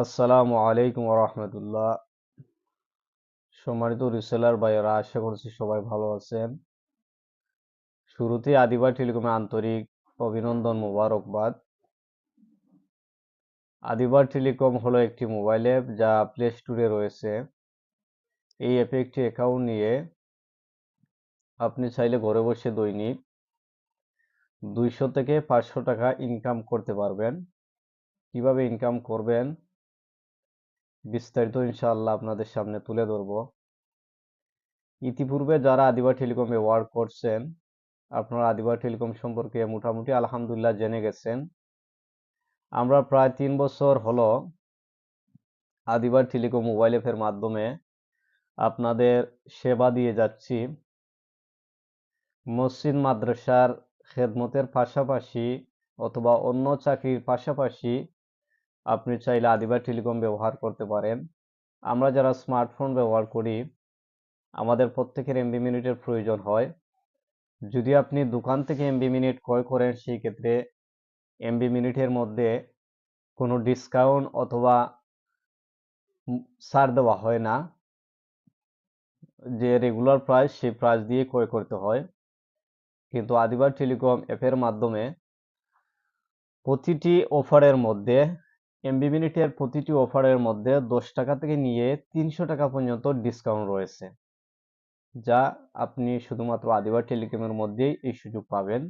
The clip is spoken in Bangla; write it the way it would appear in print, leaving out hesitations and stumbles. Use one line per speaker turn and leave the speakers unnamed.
আসসালামু আলাইকুম রহমতুল্লাহ। সম্মানিত রিসেলার ভাইয়েরা, আশা করছি সবাই ভালো আছেন। শুরুতে আদিবা টেলিকমে আন্তরিক অভিনন্দন, মোবারকবাদ। আদিবা টেলিকম হলো একটি মোবাইল অ্যাপ যা প্লে স্টোরে রয়েছে। এই অ্যাপে একটি অ্যাকাউন্ট নিয়ে আপনি চাইলে ঘরে বসে দৈনিক 200 থেকে 500 টাকা ইনকাম করতে পারবেন। কিভাবে ইনকাম করবেন বিস্তারিত ইনশাআল্লাহ আপনাদের সামনে তুলে ধরব। ইতিপূর্বে যারা আদিবা টেলিকম ব্যবহার করছেন, আপনারা আদিবা টেলিকম সম্পর্কে মোটামুটি আলহামদুলিল্লাহ জেনে গেছেন। আমরা প্রায় 3 বছর হলো আদিবা টেলিকম মোবাইল অ্যাপের মাধ্যমে আপনাদের সেবা দিয়ে যাচ্ছি। মসজিদ মাদ্রাসার খেদমতের পাশাপাশি অথবা অন্য চাকরির পাশাপাশি আপনি চাইলে আদিবা টেলিকম ব্যবহার করতে পারেন। আমরা যারা স্মার্টফোন ব্যবহার করি, আমাদের প্রত্যেকের এমবি মিনিটের প্রয়োজন হয়। যদি আপনি দোকান থেকে এমবি মিনিট ক্রয় করেন, সেই ক্ষেত্রে এমবি মিনিটের মধ্যে কোনো ডিসকাউন্ট অথবা ছাড় দেওয়া হয় না। যে রেগুলার প্রাইস, সেই প্রাইস দিয়ে ক্রয় করতে হয়। কিন্তু আদিবা টেলিকম অ্যাপের মাধ্যমে প্রতিটি অফারের মধ্যে, এমবি মিনিটের প্রতিটি অফারের মধ্যে 10 টাকা থেকে নিয়ে 300 টাকা পর্যন্ত ডিসকাউন্ট রয়েছে, যা আপনি শুধুমাত্র আদিবা টেলিকমের মধ্যেই এই সুযোগ পাবেন।